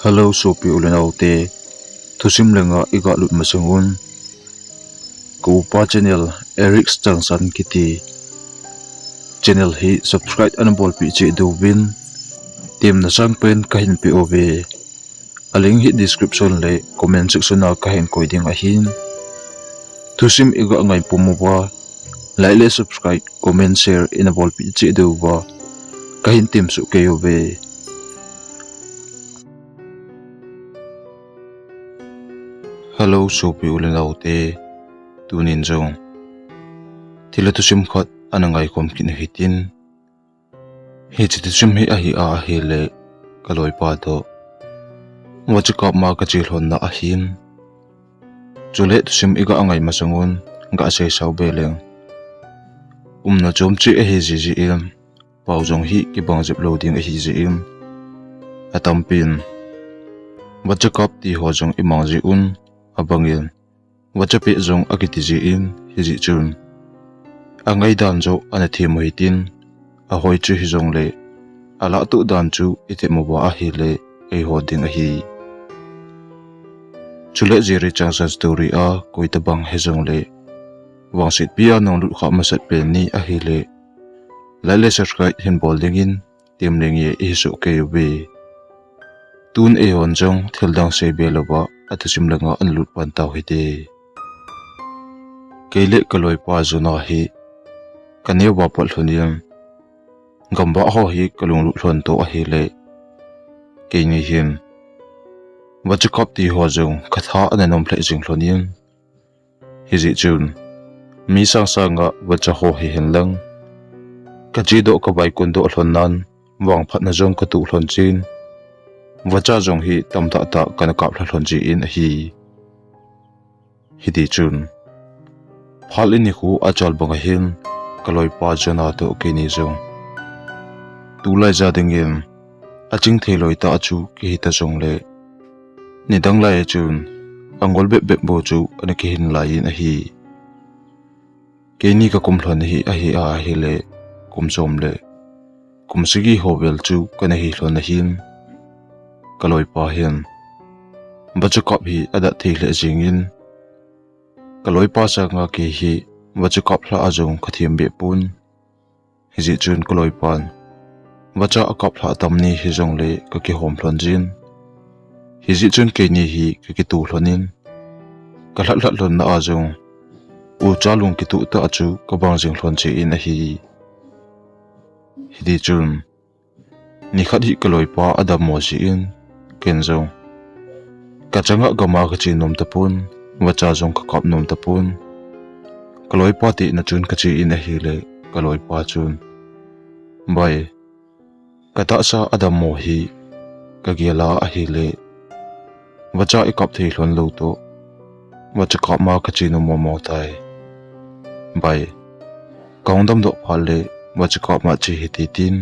Hello sopi ulen autte thusim lenga iga lut masangun ko pa channel Eric Stangsan kiti channel hi subscribe an bol pi che do win tim na sang pen kahin pi ove aling hi description le comment section na kahin koiding a hin thusim iga ngai pumuwa like le subscribe comment share in a bol pi che do wa kahin tim su ke ove. Hello sopi ulen autte tunin jong thila thusim khat anangai kom kin hitin he chithim hi a hi le kaloi pa do wachka ma ka chi hlon na a hin chule thusim iga angai masangun ga se sau beleng na chom chi a hi ji im pau jong hi ki bang jep loading a hi ji im atampin wachka ti ho jong imang ji un abangin wachapi zong akiti ji in hiji chun angai dan jo ana thi mo hitin a hoi chu hi zong le ala tu dan chu ite mo ba a hi le ei hoding a hi chule jeri changsan story a koita bang he zong le wangsit pia nong lu kha masat pe ni a hi le lale subscribe hin bolding in tim leng ye i su ke be tun e hon jong thildang se be lowa atusim langa an lut pan taw hite keile kaloi pa zuna hi kaneu ba pal thuniam gamba ho hi kalung lu thon to a hi le keini him wachkap ti ho jong khatha ananom phle jing thlonim hiji chun mi sang sanga wacha ho hi henlang kachi do ka bai kun do thon nan wang phat na jong ka tu thon chin wacha jong hi tamta ta kana kap thon ji in hi hidi chun phalini khu achal banga hin kaloi pa jana to kini jong tulai ja dingin aching theloi ta achu ki hita jong le ni dang lai chun angol be bo chu ani ki hin lai in hi keni ka kum thlon hi a hi le kum som le kum sigi hobel chu kana hi thlon hin kaloi pa hin bachakap hi ada thile jingin kaloi pa sanga ki hi wachakap hla ajong khathim be pun hiji chun kaloi pan wacha akap hla tamni hi jong le ka ki hom thlon jin hiji chun ke ni hi ki tu thlonin ka hlat hlon na ajong u chalung ki tu ta achu ka bang jing thlon chi in a hi hidi chun ni khat hi kaloi pa adam mo ji in kenzo kachanga gama kachi nom tapun wacha jong ka kap nom tapun kaloi pa ti na chun kachi in a hi le kaloi pa chun bai kata sa adam mo hi kagiala a hi le wacha e kap thei hlon lo to wacha kap ma kachi nom mo tai bai kaungdam do phale wacha kap ma chi hi ti tin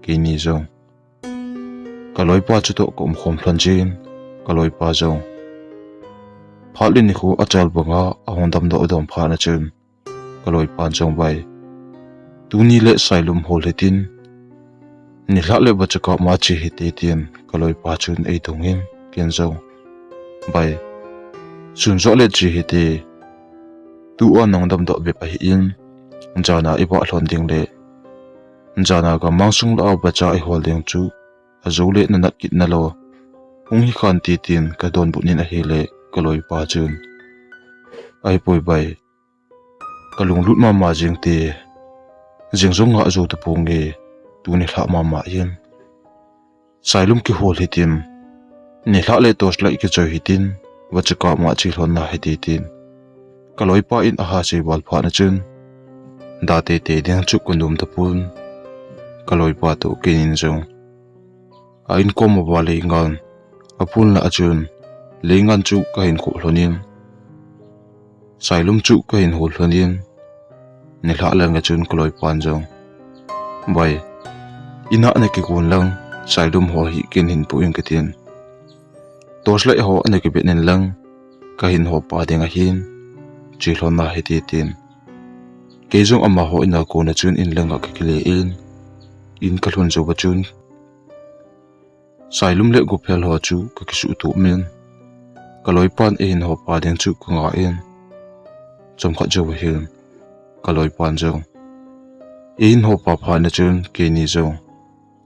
ki ni jong kaloi pa chu to kum khom thlan jin kaloi pa jong phalini khu achal banga ahondam do dom phana chun kaloi pan jong bai tuni le sailum holetin ni hla le bachaka ma chi hi te tin kaloi pa chun ei tongim ken jong bai chun zo le chi hi te tu anong dam do be pa hi in jana iba hlon ding le jana ga mangsung la bacha I holding chu azule na nat kit na lo ung hi khan ti tin ka don bunin a hi le kaloi pa chun ai poi bai kalung lut ma jing te jing zong nga zo ta ponge tu ni hla ma yin sailum ki hol hitim ni hla le tos lai ki choi hitin wachaka ma chi hlon na heti tin kaloi pa in a ha se wal pha na chun da te ding chu kunum ta pun kaloi pa to kenin jong ain ko mo wale ngan apun la achun lengan chu ka hin khu hlonin sailum chu ka hin hol hlonin ni hla langa chun kaloi pan jong bai ina ne ki kun lang sailum ho hi kin hin pu in katin tos lai ho ne ki benen lang ka hin ho pa denga hin chi hlon na heti tin ke jong ama ho ina ko na chun in langa ki le in ka hlon zo ba chun sai lum le gu phel ho chu ka kisu tu min kaloi pan e hin ho pa ding chu ku nga in chom kha jo hin kaloi pan jo in ho pa pha na chun ke ni jo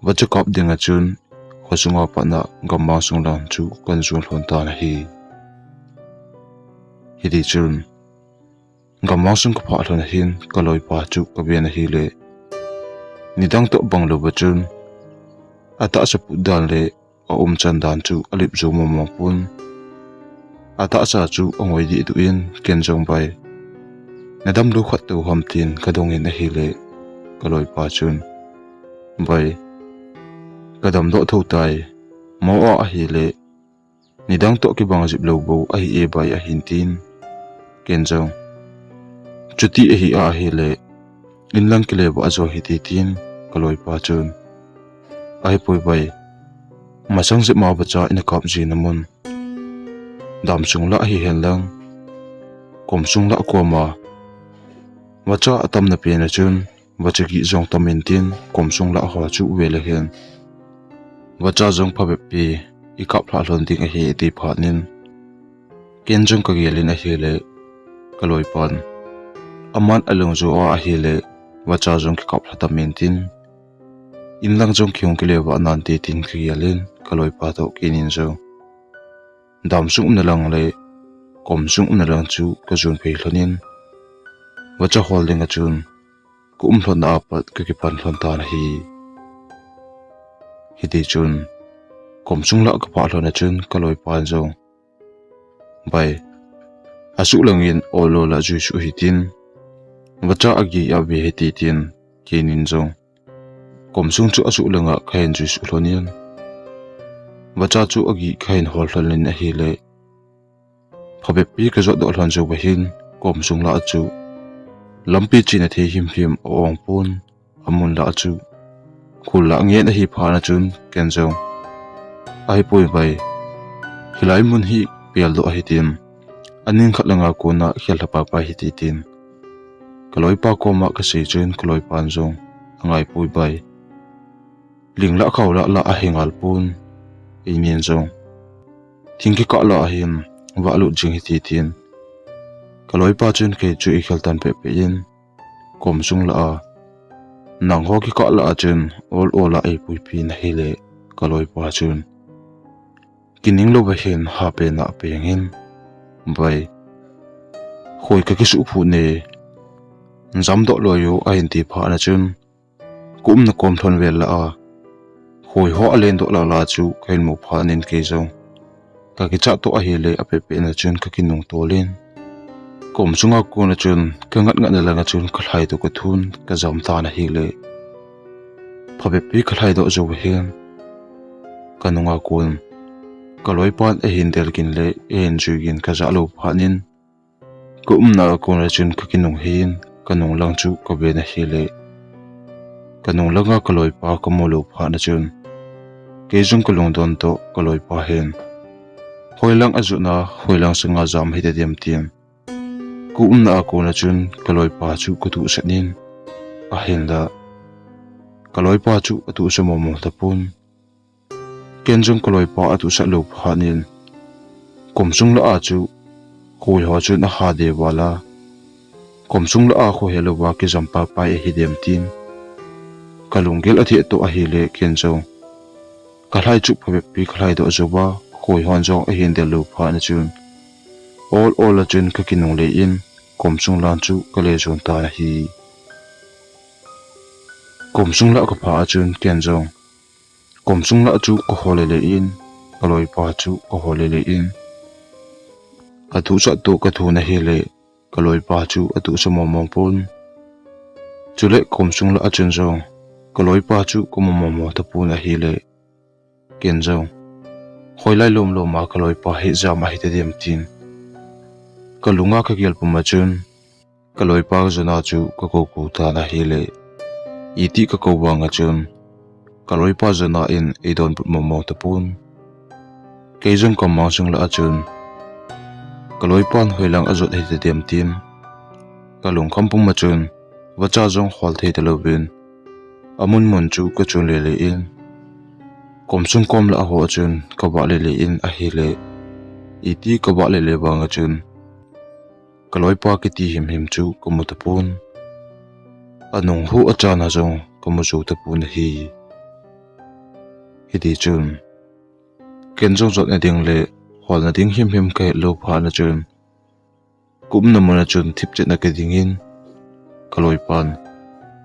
wa chu kop ding a chun ho sunga pa na gamma sung lan chu kan zul hon ta na hi di chun gamma sung ka pha thon hin kaloi pa chu ka be na hi le nidang to bang lo ba chun ata sa pu dan le a chan dan chu alip zo mo mo pun ata sa chu ongoi di tu in ken jong bai nadam lu khat tu hom tin ka dong in a hi le kaloi pa chun bai kadam do tho tai mo a hi le nidang to ki bang jip lo bo a hi e bai a hin tin ken jong chuti a hi le in lang ki le ba zo hi ti tin kaloi pa chun ai poi bai masang zip ma bacha in a kap ji namun dam sung la hi hen lang kom sung la ko ma wacha atam na pe na chun wacha gi zong tamin tin kom sung la ho chu we le hen wacha zong pha be pi I kap la lon ding a hi ti pha nin ken jong ka gelin a hi le kaloi pan aman along zo a hi le wacha zong ki kap la tamin tin in lang jong kyong ki le wa nan ti tin ki gelin kaloi pa to kinin zo dam sung na lang le kom sung na lang chu ka zun phei hlonin wacha holding a chun ku hlon na pat ka ki pan hlon ta na hi ti chun kom sung la ka pa hlon a chun kaloi pan zo bai asu langin olo la ju su hi tin wacha agi a be he ti tin kinin zo kom sung chu asu langa khain ju su hlonin wacha chu agi khain hol hlonin a hi le phabe pi ka zo do hlon zo ba hin kom sung la chu lampi china the him ong pun amun la chu khul la nge na hi pha na chun ken zo ai poi bai hilai mun hi pial do hi tin anin khat langa ko na khel pa pa hi ti tin kaloi pa ko ma ka sei chun kaloi pan zo angai poi bai ling la khaw la a hingal pun inin zo thingki ka la hin wa lu jing hi ti tin kaloi pa chun ke chu I khel tan pe in kom sung la a nang ho ki ka la a chun all ai pui pi na hi le kaloi pa chun kining lo ba hin ha pe na pe ngin bai khoi ka ki su phu ne jam do lo yo a hin ti pha na chun kum na kom thon vel la a khoi ho alen do la chu khain mu pha nin ke zo ka ki cha to a hi le a pe pe na chun ka ki nung tolin kom sunga ko na chun ka ngat na la na chun khlai to ko thun ka jam ta na hi le phabe pi khlai do zo hen kanunga kun kaloi pan a hin del kin le en ju gin ka za lo phanin ko na ko na chun ka kinung hin kanung lang chu ka be na hi le kanung langa kaloi pa ka mo lo pha na chun ke jung ko long don to kaloi pa hen hoilang azuna hoilang sunga jam hi de dem tiam ku na ko na chun kaloi pa chu ku tu sanin a hen da kaloi pa chu atu sa mo mo tapun kenjong kaloi pa atu sa lo phanin komsung la a chu khoi ho chu na ha de wala komsung la a kho helo wa ki jampa pa e hidem tin kalungel athi to a hi le kenjong kalai chu phabe pi khlai do zoba khoi hon jong a hin de lo pha na chun all a chun ka kinung le in komsung lan chu kale jon ta hi komsung la ka pha chun kenjong komsung la chu ko hole le in kaloi pa chu ko hole le in atu sa to ka thu na hi le kaloi pa chu atu sa mo mo pon chule komsung la chun jong kaloi pa chu ko mo mo ta pu na hi le kenjong hoilai lom lo ma kaloi pa hi jama hi te dem tin kalunga ka gel puma chun kaloi pa jona chu ko ta na hi le iti ka ko wanga chun kaloi pa jona in edon put mo ta pun keijong kam ma sung la chun kaloi pan hoilang azot hi te dem tin kalung kham pum ma chun wacha jong hol thei te lo bin amun mon chu ka chun le in kom sung kom la ho chun ka ba le le in a hi le iti ka ba le le wanga chun kaloi pa ki ti him him chu komu ta pun anung hu achana jong komu chu ta pun hi ti chun ken jong jot na ding le hol na ding him him kai lo pha na chun kum na mona chun thip che na ke ding in kaloi pan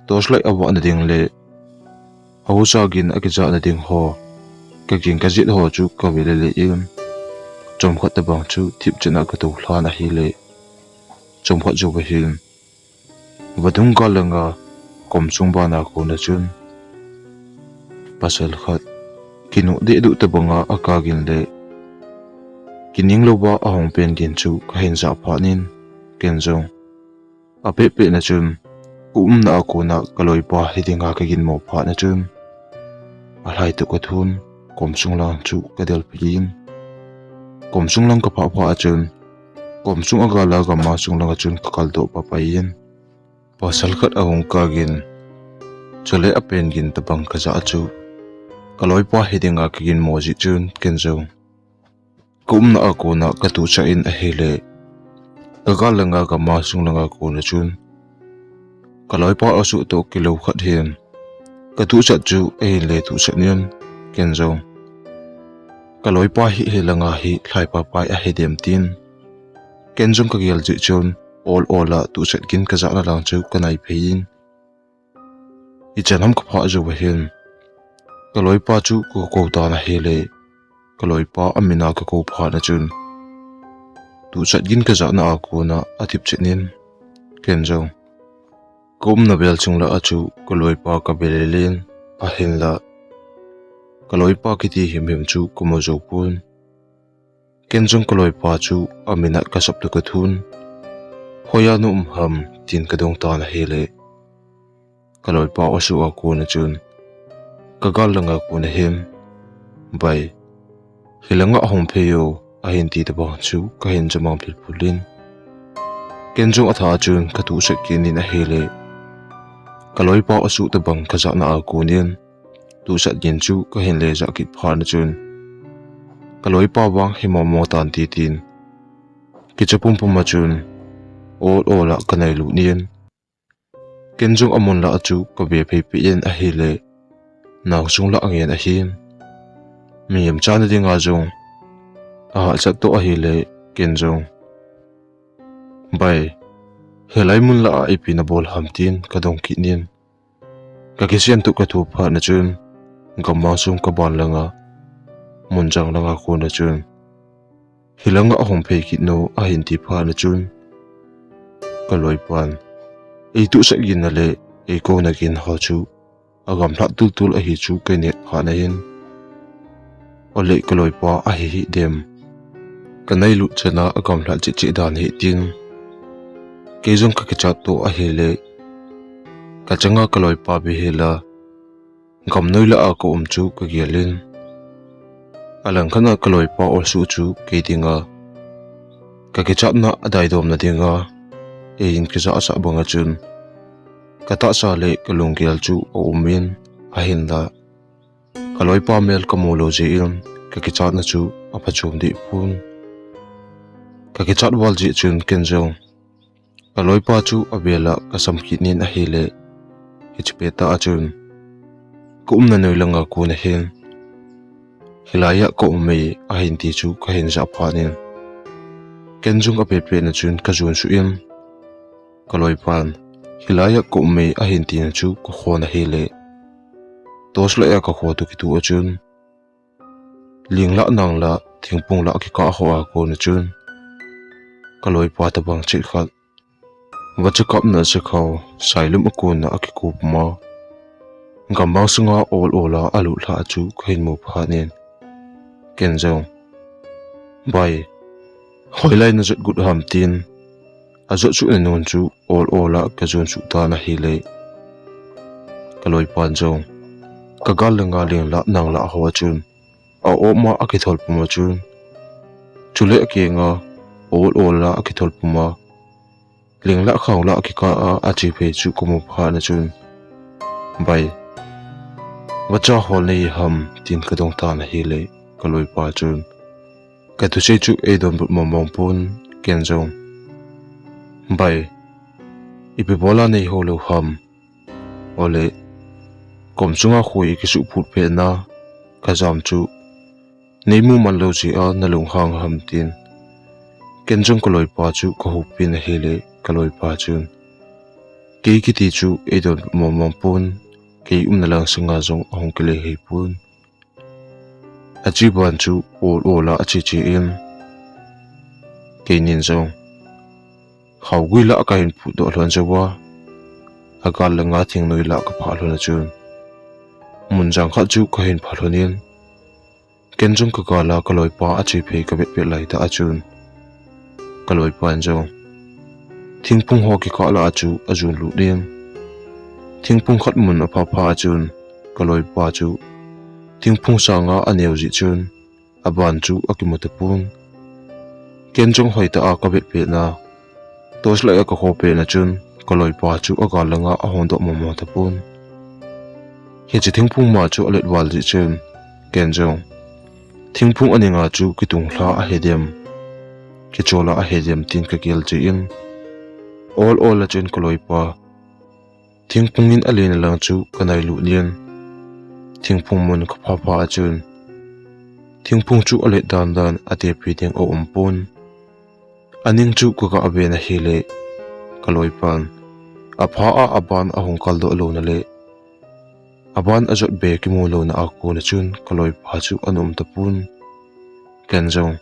tos lai awa na ding le ho sa gin a ki ja na ding ho ka king ka jit ho chu ka ve le in chom khat ta bang chu thip che na ka tu hla na hi le chom khat jo ba hin wadung ka langa kom chung ba na ko na chun pasal khat kinu de du ta banga akagin le kining lo ba ahong pen gin chu ka hin za pha nin ken jong a pe pe na chun na ko na kaloi pa hidinga ka gin mo pha na chun a lai tu ko thun kom chung lang chu ka del pin kom chung lang ka pha pha chun kom chung aga la ga ma chung lang chun ka kal do pa pa yin pasal khat ahong ka gin chole a pen gin ta bang ka za chu kaloi pa hidinga ka gin mo ji chun ken jong na ako na ka tu cha in a hele ka langa ka ma chung langa ko na chun kaloi pa asu to kilo khat hian ka tu cha chu e le tu cha nian ken jong kaloi pa hi langa hi thlai pa pai a hedem tin ken jong ka gel ji chun all ola tu chat kin ka za na lang chu ka nai phein I chanam ka pha jo hin kaloi pa chu ko ta na hele kaloi pa amina ka ko pha na chun tu chat gin ka za na ko na athip chenin ken jong kom na bel chung la achu kaloi pa ka belelin a hin la kaloi pa ki ti him him chu komo jo pun ken jong kaloi pa chu amina ka sap tu ka thun hoya nu ham tin ka dong ta na hele kaloi pa asu a ko na chun ka gal langa ko na him bai hilanga hom pheyo a hin ti ta ba chu ka hin jamang phil phulin ken jong atha chun ka tu se kin in a hele kaloi pa asu ta bang ka za na a ko nin tu sat gin chu ka hin le za ki pha na chun kaloi pa wang himo mo tan ti tin ki chapum pum ma chun all la kanai lu nien ken jong amon la chu ka be phe pi en a hele naw chung la angin a hin mi yam chan dinga jong a chat to a hele ken jong bai helai mun la a ipina bol hamtin ka dong ki nin ka kisian tu ka thu pha na chun gamma sum ka ban langa munjang langa ko na chun hilanga ahong phei ki no a hin ti pha na chun kaloi pan ei tu sa gin na le ei ko na gin ha chu agam thla tul tul a hi chu ke ne pha na hin ole kaloi pa a hi dem kanai lu chana agam thla chi chi dan hi tin ke jong ka cha to a hi le ka changa kaloi pa bi hela gam noi la a ko chu ka gelin alang khana kaloi pa or su chu ke dinga ka ke chat na adai dom na dinga e in ki za sa banga chun kata sa le kalung gel chu o umin a hin da kaloi pa mel kamology in ka ke chat na chu a phachum di pun ka ke chat wal ji chun ken jong kaloi pa chu abela ka sam ki nin a hele hichpeta a chun kum na noi langa ko na hin hilaya ko me a hin ti chu ka hin za phanin ken jung a pe pe na chun ka jun su in kaloi pan hilaya ko me a hin ti na chu ko khona hele tos la ya ka kho tu ki tu a chun lingla nang la thingpung la ki ka ho a ko na chun kaloi pa ta bang chi khat wachakap na se khaw sailum ko na ki ku ma gamma sunga all ola alu la chu khain mu phanin ken jong bai hoilai na jut gut ham tin azot chu na non chu all ola ka jon chu ta na hi le kaloi pan jong ka gal langa ling la nang la ho chun a o ma akithol puma chun chule ke nga all ola akithol puma ling la khaw la ki ka a chi phe chu ko mu pha na chun bai wacha hol nei ham tin ka dong ta na hi le kaloi pa chun ka tu sei chu e don but mom pun ken jong bai ipe bola nei holo ham ole kom chunga khui ki su phut phe na ka jam chu nei mu man lo chi a na lung hang ham tin ken jong kaloi pa chu ka hu pin hi le kaloi pa chun ke ki ti chu e don mom pun ke na lang singa jong ahong kele hi pun achi ban chu ola achi chi in ke nin jong khau gui la ka hin phu do hlon jawa agal langa thing noi la ka pha hlon chun mun jang kha chu ka hin pha hlonin ken jong ka kala kaloi pa achi phe ka bet pe lai ta achun kaloi pa jong thingpung ho ki kala achu ajun lu din thingpung khat mun a pha achun kaloi pa chu thingpung sanga aneu ji chun aban chu akimota pun ken jong hoi ta a ka bet pe na tos la ka ho pe na chun kaloi pa chu aga langa a hon do mo ta pun he chi thingpung ma chu alet wal ji chun ken jong thingpung aninga chu kitung hla a hedem ki chola a hedem tin ka kel chi in all a chun kaloi pa thingpung in alin lang chu kanai lu nian thingpung mun ka pha achun thingpung chu ale dan ate pi teng o umpun aning chu ka ka abe na hele kaloi pan apha a aban ahong kal do lo na le aban ajot be ki mo lo na ako na chun kaloi pa chu anum tapun ken jong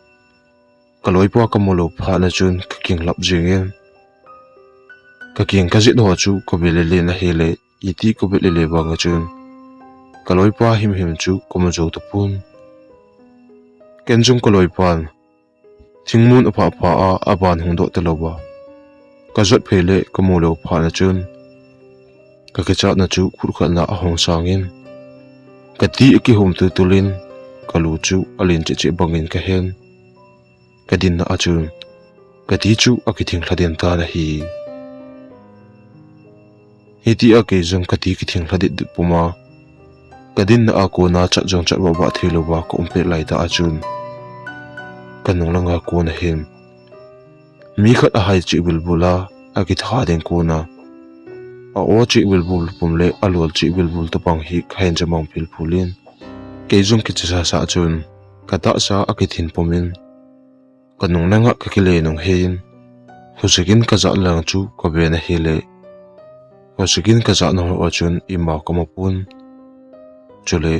kaloi pa ka mo lo pha na chun ka king lap jingen ka king ka jit ho chu ko be le na hele iti ko be le ba nga chun kaloi pa him chu ko mo jo tapun ken jong kaloi pan thingmun apha a aban hung do talowa ka jot phele ka mo lo pha na chun ka ke cha na chu khur kha na ahong sangin ka ti ki hom tu tulin ka lu chu alin che bangin ka hen ka din na achun ka ti chu akithing thladen ta na hi hiti a ke jong ka ti ki thing thladit puma ka din na ako na cha jong cha ba thilo ba ko umpe lai ta achun kanung langa ko na hem mi khat a hai chi bulbula aki tha den ko na a o chi bulbul pumle alol chi bulbul to pang hi khain jamang pil phulin ke jong ki cha sa chun ka ta sa aki thin pomin kanung langa ka ki le nong hein husigin ka za lang chu ko be na hele husigin ka za no o chun ima ko mapun chule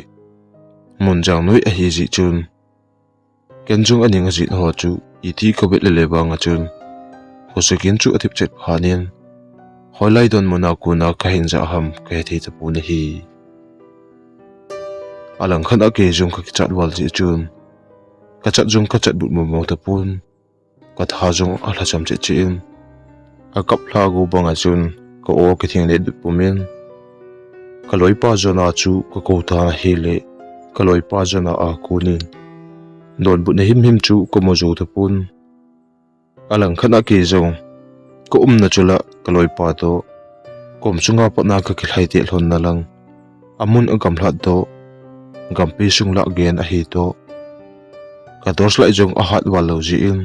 mun jang noi a hi ji chun ken jong aning ji ho chu iti ko bet le ba nga chun husigin chu athip chet phanin holai don mona ku na ka hin ja ham ka thei ta pu na hi alang khan a ke jong ka chat wal ji chun ka chat jong ka chat but mo ta pun ka tha jong a hla cham che chin a kap hla go banga chun ko o ke thing le du pumin ka loi pa jona chu ka ko ta hi le ka loi pa jona a kunin don bu ne him chu ko mo jo ta pun alang khana ke jong ko na chula ka loi pa to kom chunga pa na ka ki khai te hlon na lang amun agam hlat do gam pi sung la gen a hi to ka tos lai jong a hat wal lo ji in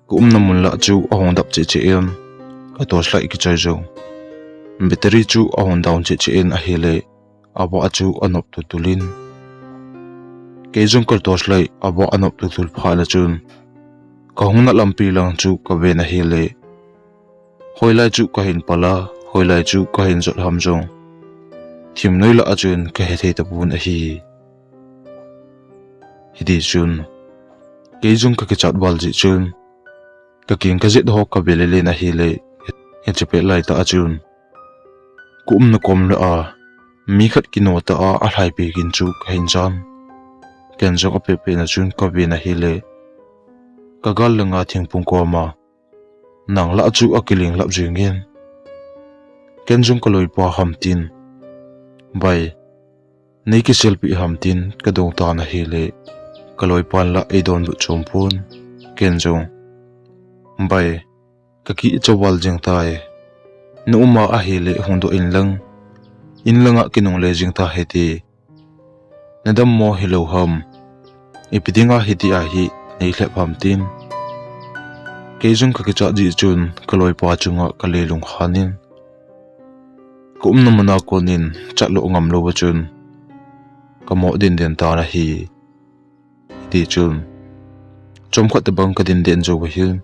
ko na mun la chu a hong dap che in ka tos lai ki chai jong battery chu a hon down che in a hele abo a chu anop tu tulin ke jong kal tos lai abo anop tu tul pha la chun ka hong na lampi lang chu ka ve na hele hoilai chu ka hin pala hoilai chu ka hin jot ham jong thim noi la achun ka he thei ta bun a hi hidi chun ke jong ka ke chat wal ji chun ka king ka zet ho ka bele le na hi le he che pe lai ta achun na kom la a mi khat ki no ta a hlai pe kin chu ka hin jam ken jong a pe na chun ka ve na hi le ka gal langa thingpung ko ma nang la chu akiling lap jingin ken jong ka loi pa ham tin bai nei ki selfie ham tin ka dong ta na hi le ka loi pan la e don bu chompun ken jong bai ka ki chawal jeng tai no ma a hi le hung do in langa kinung le jing ta he ti nadam mo hello ham ipidinga hiti a hi nei hlep ham tin keijung ka kicha ji chun kaloi pa chunga kalelung khanin kum na mana konin chalo ngam lo chun kamo din den ta na hi ti chun chom khat bang ka din den jo hin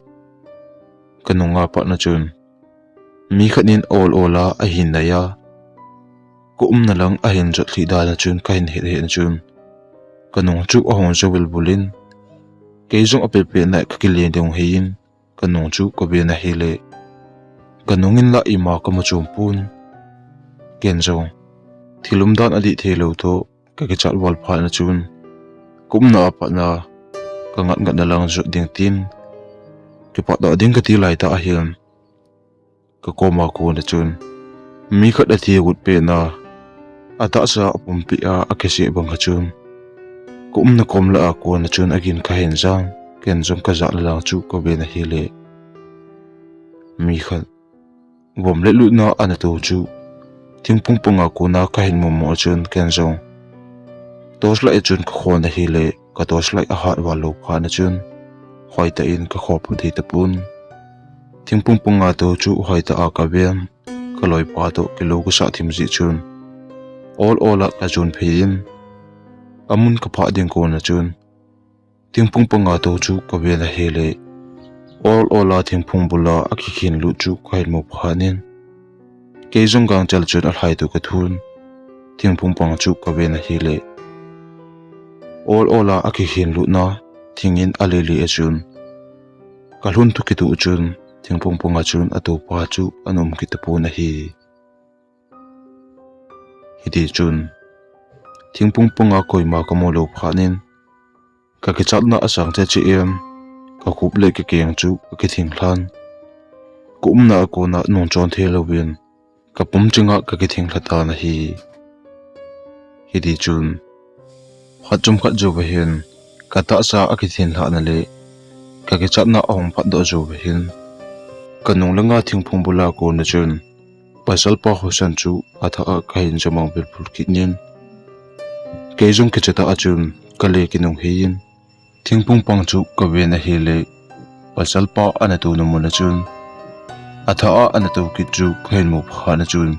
kanunga pa na chun mi khanin ola a hin na ya kum na lang a hin jot li da na chun kain he he na chun kanung chu a hong jo bel bulin keijung apel pe na kakilien dong hein kanung chu ko be na hele kanungin la ima ka machum pun kenzo thilumdan adi thelo to ka ke chal wal pha na chun kumna pa na ka ngat na lang jo ding tin ke pa da ding ka ti lai ta a hian ka koma ko na chun mi khat a thi gut pe na ata sa apum pi a akese bang ka chun kumna komla a ko na chun agin ka hen jang kenzo ka za la chu ko be na hele mi khat bom le lu na ana to chu thingpung punga ko na ka hin mo chun kenzo tos la chun ka khona hele ka tos la a hat wa lo pha na chun khoi ta in ka khop thi ta pun thingpung punga to chu hoi ta a ka bem ka loi pa to kilo ku sa thim ji chun ola ka chun phein amun ka pha ding ko na chun thingpung punga to chu ka be na hele ola thingpung bula akhi khin lu chu khai mo phanin keijung gang chal chun al hai tu ka thun thingpung pang chu ka be na hele ola akhi khin lu na thingin aleli a chun kalhun tu ki tu chun thingpung panga chun atu pa chu anom ki ta pu na hi hidi chun thingpung panga koi ma ka mo lo phanin ka ki chat na asang che chi em ka khup le ki keng chu ki thing hlan kum na ko na non chon thelo win ka pum chinga ka ki thing hlata na hi hidi chun khachum khat jo hin ka ta sa aki thin hla na le ka ki chat na ong phat do jo hin kanung langa thingphung bula ko na chun pasal pa hosan chu atha a kain jamang bel phul kitnin keijung ki chata achun kale kinung hin thingpung pang chu ka ve na hele pasal pa ana tu no mona chun atha a ana tu ki chu khain mo pha na chun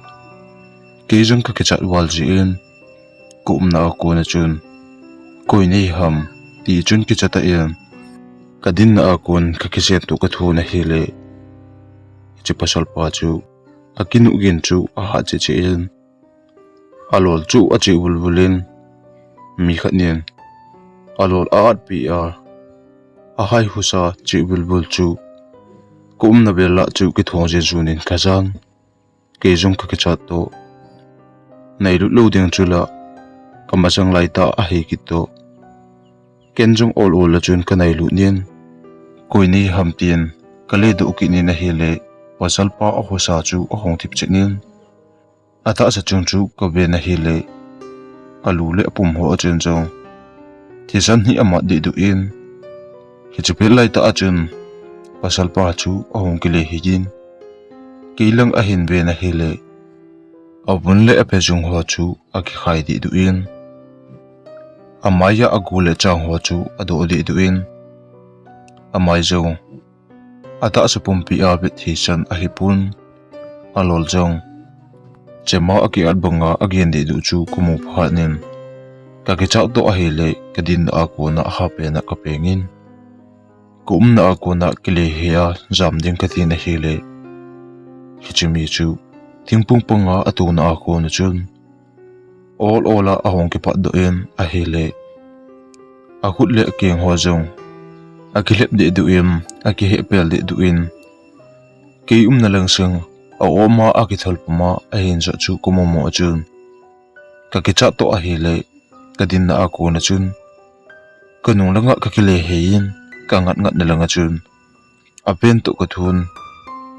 keijung ka ki chat wal ji in kum na ko na chun koi nei ham ti chun ki chata in kadin na akon ka ki set tu ka thu na hele chi pasal pa chu akinu gen chu a ha che che in alol chu a chi bulbulin mi khatnin alol aat pi a hai husa chi bulbul chu kum na bela chu ki thong je junin kazan ke jong ka ki chat to nei lu lo ding chula kamasang lai ta a hi ki to kenjung ol la chun kanai lu nin koi ni hampian kale du ki ni na hele pasal pa a hosa chu a hong thip chinin ata sa chung chu ko be na hele alu le pum ho chen jong thi san hi ama di du in hi chupel lai ta achun pasal pa chu a hong ki le hi jin kilang a hin be na hele abun le ape jung ho chu a ki khai di du in amaya agule chang ho chu ado di du in amai jong ata sa pumpi a bit hi san a hipun alol jong chema aki albanga again de du chu kumu phanin ka ki chau to a hele kadin a ko na ha pe na ka pengin kum na ko na kile hia jam ding ka tin a hele hichimi chu thingpung panga atu na ko na chun ola a hong ki pat do en a hele a khut le keng ho jong a ki lep de du em a ki he pel de du in ke na lang sang a oma a ki thol puma a hin ja chu ko mo chun ka ki cha to a hele kadin na a ko na chun kanung langa ka ki le hein ka ngat na langa chun a pen to ka thun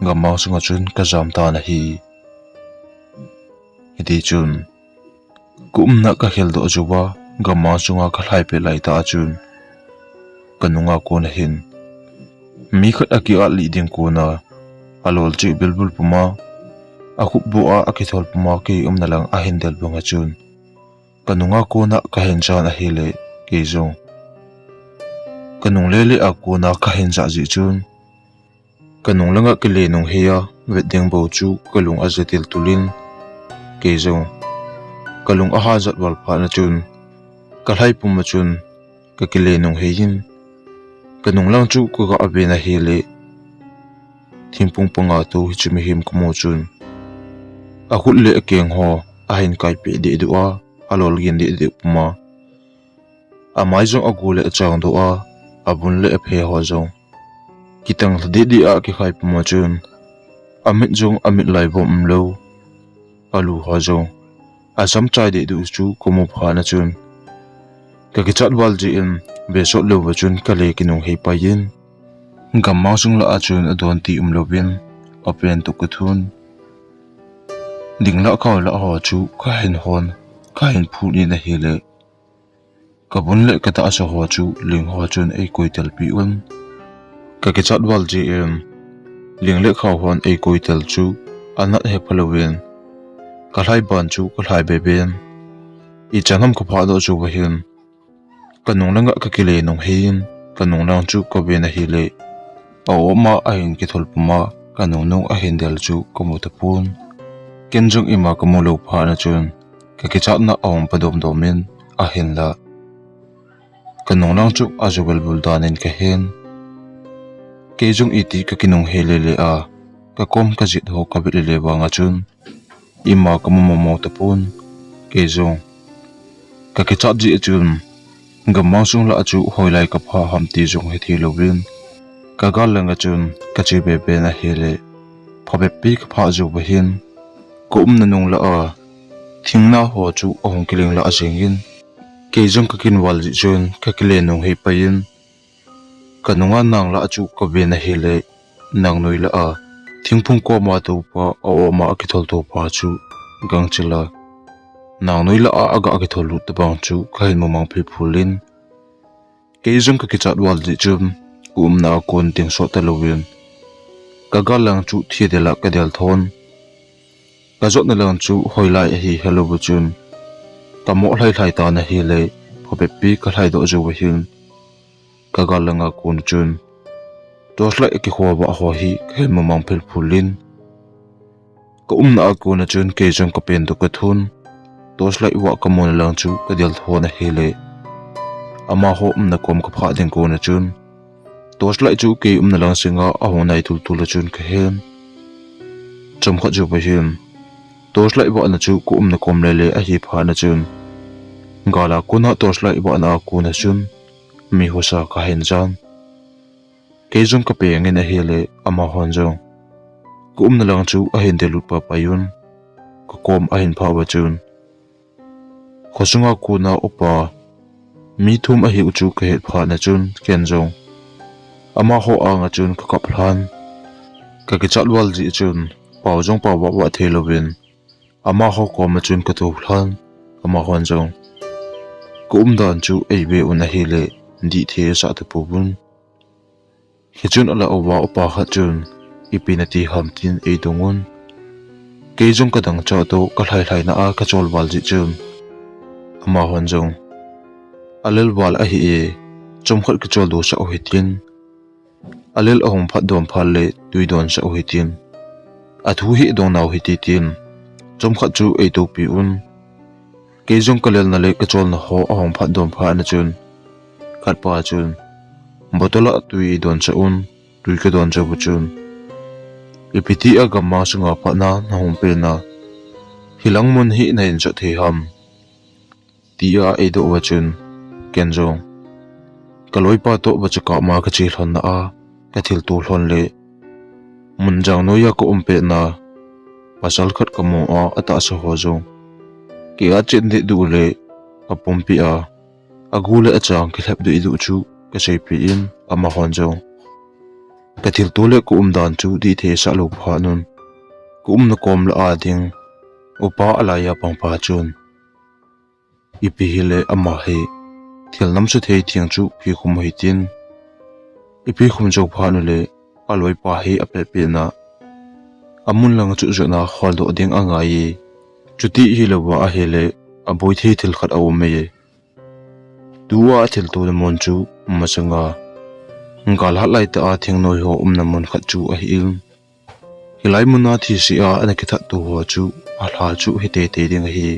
nga ma sunga chun ka jam ta na hi hidi chun kum na ka hel do juwa nga ma sunga ka hlai pe lai ta chun kanunga ko na hin mi khat aki a li ding ko na alol chi bilbul puma a khup bu a ki thol puma ki na lang a hindel bunga chun kanunga kuna kahenjan a hele ke zong kanung lele a kuna kahenja ji chun kanung langa ke le nong heya wedeng bo chu kalung azetil tulin ke zong kalung a ha zat wal pha na chun kalhai pum chun ka ke le nong heyin kanung lang chu ko ga ave na hele thimpung panga tu hichimi him kumo chun a khut le keng ho a hin kai pe de duwa alol gen de puma a mai zong agule chang do a abun le phe ho zong kitang de a ki khai puma chun amit zong amit lai bom lo alu ho zong a sam chai de du chu komo pha na chun ka ki chat wal ji in be so lo ba chun ka le kinung hei pa yin gam ma sung la a chun adon ti lo bin apen tu ku thun ding la khaw la ho chu ka hin hon ka hin phu ni na hele ka bun le ka ta sa ho chu ling ho chun ei koi tel pi un ka ki chat wal ji in ling le khaw hon ei koi tel chu anat he phalowen ka lai ban chu ka lai be ben I chanam ko pha do chu ba hin kanung langa ka kile nong hein kanung lang chu ko be na hi le aw ma a hin ki thol puma kanung nong a hin del chu ko mu ta pun kenjung ima ko mo lo pha na chun ka ki chat na awm padom domin a hin la kanung lang chu a jubel bul danin ka hen ke jung iti ka kinung hele le a ka kom ka jit ho ka bi le wa nga chun ima ko mo mo ta pun ke jung ka ki chat ji chun gamang sung la chu hoilai ka pha ham ti jung he thi lovin ka gal langa chun ka chi be be na hele phobe pi ka pha ju ba hin ko na nung la a thingna ho chu ahong kiling la asingin ke jung ka kin wal ji chun ka kile nung he payin kanunga nang la chu ko be na hele nang noi la a thingphung ko ma tu pa o ma ki thol to pa chu gang chila nang noi la a aga ki tholu ta bang chu khain momang phi phulin ke jung ka ki chat wal ji chum na kon ting so ta lovin ka galang chu thi de la ka del thon ka zot na lang chu hoilai hi hello bu chun ta mo hlai hlai ta na hi le phobe pi ka hlai do ju wa hin ka galanga kun chun to hlai ki khwa ba ho hi khain momang phil phulin ko na ko na chun ke jung ka pen do ka thun tos lai wa ka mon lang chu ka del thona hele ama ho na kom ka pha ding ko na chun tos lai chu ke na lang singa a ho nai tul tul chun ka hen chom kha ju ba hin tos lai wa na chu ko na kom le le a hi pha na chun gala ko na tos lai wa na ko na chun mi ho sa ka hen jan ke jung ka pe nge na hele ama hon jong ko na lang chu a hen de lu pa payun ko kom a hen pha ba chun khosunga kuna upa mi thum a hi uchu ka het pha na chun ken jong ama ho anga chun ka kap hlan ka ki chat wal ji chun paw jong paw wa thelovin ama ho ko ma chun ka tu hlan ama hon jong ko dan chu ei be una hi le di the sa te pobun hi chun ala owa upa kha chun ipinati hamtin ei dongun ke jong ka dang cha to ka hlai hlai na a ka chol wal ji chun ama hon jong alel wal a hi e chom khat ki chol do sa o hitin alel ahom phat dom phal le tui don sa o hitin a thu hi dong naw hiti tin chom khat chu ei to pi un ke jong kalel na le ka chol na ho ahom phat dom pha na chun khat pa chun botola tui don sa un tui ka don sa bu chun ipiti a gamma sunga pha na hom pe na hilang mun hi na in cha the ham tia edo wachun kenjong kaloi pa to bachaka ma ka chi hlon na a ka thil tu hlon le munjang noya ko umpe na pasal khat kamo a ata sa ho jong ki a chen de du le apom pi a agule achang ki lep du idu chu ka sei pi in ama hon jong ka thil tu le ko dan chu di the sa lo pha nun ko na kom la a ding upa alaya pang pa chun ipi hile ama he thil nam su thei thiang chu phi khum hi tin ipi khum jok phanu le aloi pa he ape pe na amun lang chu jona khol do ding anga yi chuti hi lo wa a hele aboi thi thil khat a awm mai tuwa thil tu na mon chu masanga ngal halai ta a thingnoi ho na mon khat chu a hi il hilai muna thi si a ana ki that tu ho chu a hla chu hi te te ding hi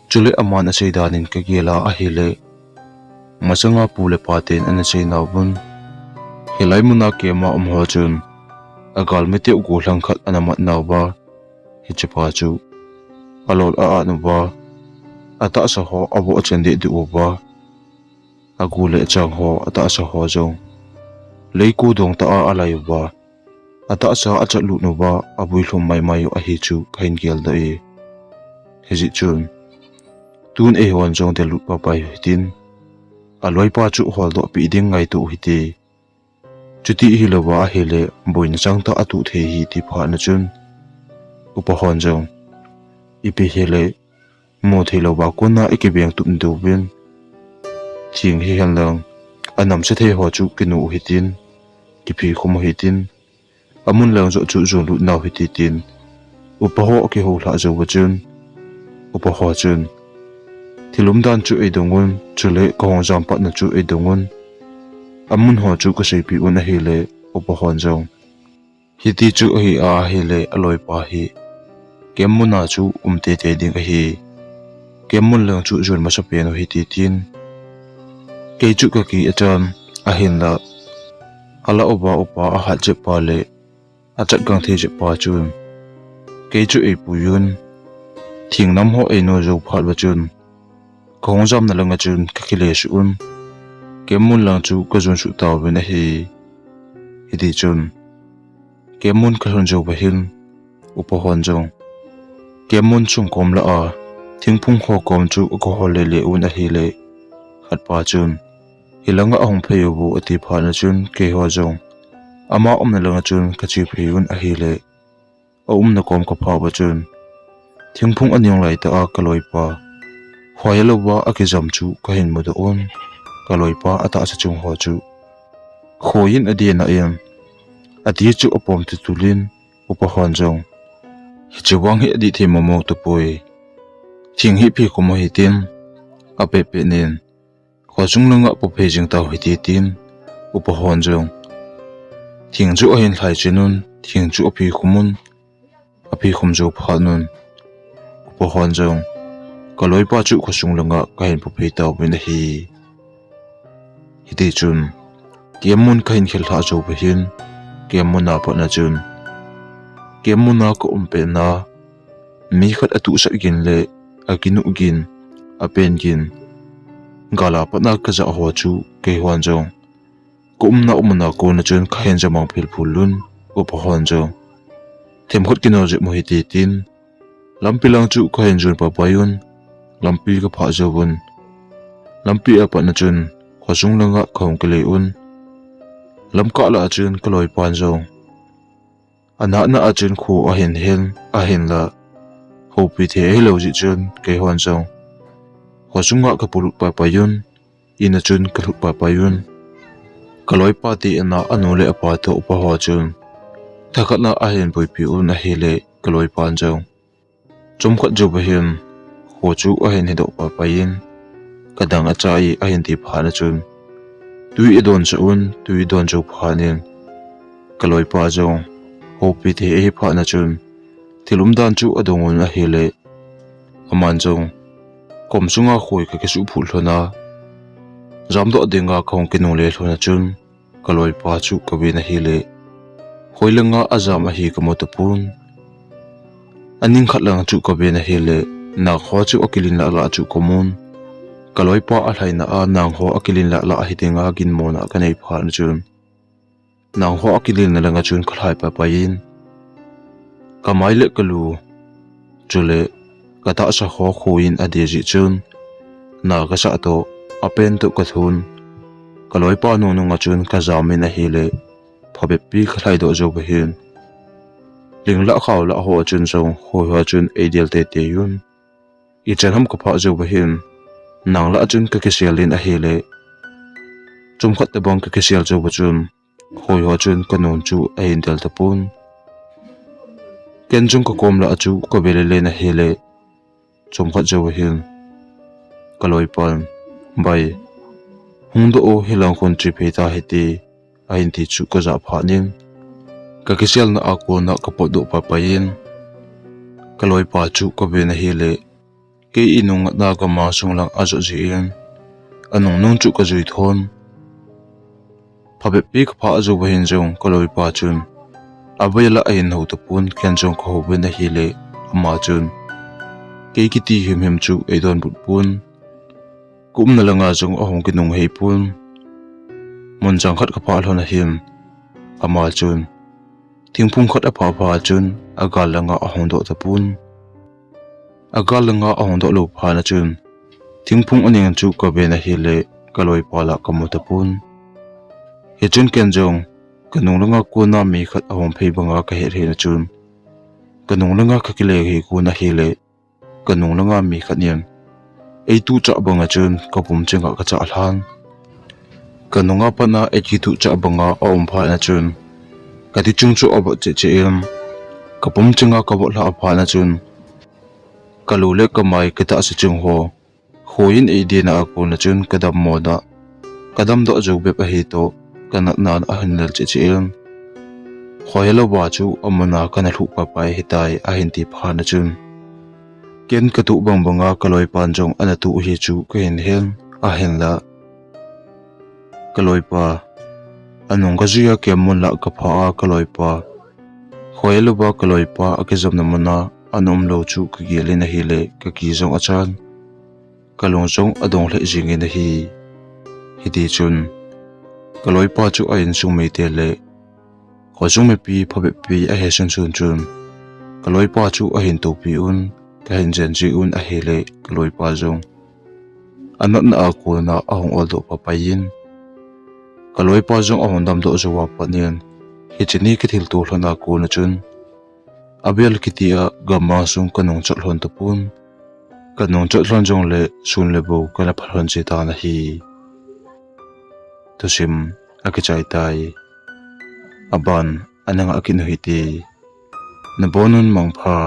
chule amana seidanin ka gela a hi le masanga pule paten ana seina bun hilai muna ke ma ho chun agal me te go hlang khat ana mat naw ba hi chipa chu alol a nu ba ata sa ho abo chande du ba agule chang ho ata sa ho jong leiku dong ta a alai ba ata sa acha lu nu ba abui hlum mai mai a hi chu kain gel da e hezi chun tun e hon jong de lu pa pai tin aloi pa chu hol do pi ding ngai tu hi ti chuti hi lo wa hi le boin chang ta atu the hi ti pha na chun upa hon jong ipi hi le mo the lo ba ko na ikibeng tu ndu bin thing hi han lang anam se the ho chu kinu hi tin ki phi khom hi tin amun lang zo chu zo lu naw hi ti tin upa ho ki ho hla zo wa chun upa ho chun thilum dan chu e dongun chule ko hong jam pat na chu e dongun amun ho chu ko sei pi un hi le upa hon jong hi ti chu hi a hi le aloi pa hi kemuna chu umte te ding hi kemun lang chu jun ma sa pe no hi ti tin ke chu ka ki achan a hin la ala oba upa a ha je pa le a chat gang the je pa chun ke chu e pu yun thing nam ho e no zo phat ba chun kong jam na langa chun ka ki le su un kemun lang chu ka jun su taw be na hi ti chun kemun ka hon jo ba hin upa hon jong kemun chung kom la a thingphung ho kom chu ko hol le le un a hi le khat pa chun hilanga ahong pheu bu ati pha na chun ke ho jong ama na langa chun ka chi pheu a hi le na kom ka pha ba chun thingphung anyong lai ta a kaloi pa hwai wa a ki jam chu ka hin mu do on kaloi pa ata sa chung ho chu khoin adi na em ati chu opom tu tulin upa hon jong hi chuwang hi adi the momo tu poi thing hi phi komo hi tin ape pe nen khosung langa po phe jing taw hi ti tin upa hon jong thing chu a hin thlai chinun thing chu aphi khumun aphi khum jo pha nun upa hon jong kaloi pa chu khosung langa ka hin po phe taw bin hi ti chun kemun ka hin khel tha jo be hin kemuna pa na chun kemuna ko umpe na mi khat atu sa gin le akinu gin apen gin gala pa na ka za ho chu ke hwan jong kumna umna ko na chun khain jamang phil phulun upa hon jong them khot kino je mo hi ti tin lampi lang chu khain jun pa payun lampi ka pha jawun lampi apa na chun khosung langa khong ke le un lamka la chun kaloi pan jong ana na a chun khu a hin la ho pi the helo ji chun ke hwan jong khosunga ka pulu pa payun ina chun ka lu pa payun kaloi pa ti ana anu le apa to upa ho chun thakatna a hin pui pi un a hele kaloi pan jong chum khat jo ba hin ho chu a hin hedo pa payin kadang a chai a hin ti pha na chun tui edon cha un tui don jo pha nin kaloi pa jong ho pi the e pha na chun thilum dan chu adongun a hele aman jong kom sunga khoi ka ke su phul hlona jamdo dinga khong kinu le hlona chun kaloi pa chu ka be na hele hoilenga azam a hi ka motopun aning khatlang chu ka be na hele na kho chu akilin la chu komun kaloi pa a hlaina a nang ho akilin la hi tinga gin mona ka nei pha na chun nang ho akilin na langa chun khlai pa pain kamaile kalu chule kata sa kho khoin adeji chun na ka sa to apen to ka thun kaloi pa no nga chun ka zamin a hele phabe pi khlai do jo behin lingla khaw la ho chun song ho ha chun adl te yun I chan ham ka pha jo behin nang la chun ka kesialin a hele chum khat te bang ka kesial jo ba chun hoi ho chun kanon chu a in del tapun ken chung ka kom la chu ko bele le na hele chom khat jo hin kaloi pan bai hungdo o hilang kon tri pheta heti ahin ti chu ka za phanin ka kisel na ako na kapot do papayin kaloi pa chu ka be na hele ke inung na ka ma sung lang azo jiin anong nung chu ka zui thon phabe pik pha azo bahin jong kaloi pa chun abayala ain ho to pun kyan jong ko be na hele ama chun ke kiti him chu eidon but pun kum na langa jong ahong kinung hei pun mon jang khat ka pha hlona hin ama chun thingphung khat a pha pha chun agal langa ahong do ta pun agal langa ahong do lo pha na chun thingphung aning chu ka be na hele kaloi pala kamota pun he chun ken jong kanung langa ko na mi khat ahong phei banga ka he na chun kanung langa ka kile hi ko na hele kanung langa mi khat nian ei tu cha banga chun ka pum chenga ka cha hlan kanunga pana eki tu cha banga om pha na chun ka ti chung chu ob che che em ka pum chenga ka bo la pha na chun kalule ka mai ka ta se chung ho hoin ei de na ko na chun kadam mo da kadam do jo be pa hi to kana nan a hanal che che em khoyelo ba chu amana kana thu pa pai hitai a hin ti pha na chun ken ka tu bang banga kaloi pan jong ana tu hi chu ka hin hen a hen la kaloi pa anong ka zia ke mon la ka pha kaloi pa khoyelo ba kaloi pa akizam na mana anom lo chu ka gele na hile ka ki jong achan kalong jong adong le jinge na hi hidi chun kaloi pa chu ain sung me te le kho jong me pi phabe pi a he sun chun kaloi pa chu a hin to pi un ka hin jen ji un a hele kaloi pa jong anat na ko na ahong ol do pa payin kaloi pa jong ahong dam do zo wa panin hi chini ki thil tu hlona ko na chun abel kitia gamma sung kanong chot hlon to pun kanong chot hlon jong le sun le bo kana phalon chi ta na hi to sim akichai tai aban ananga akin hiti na bonun mangpha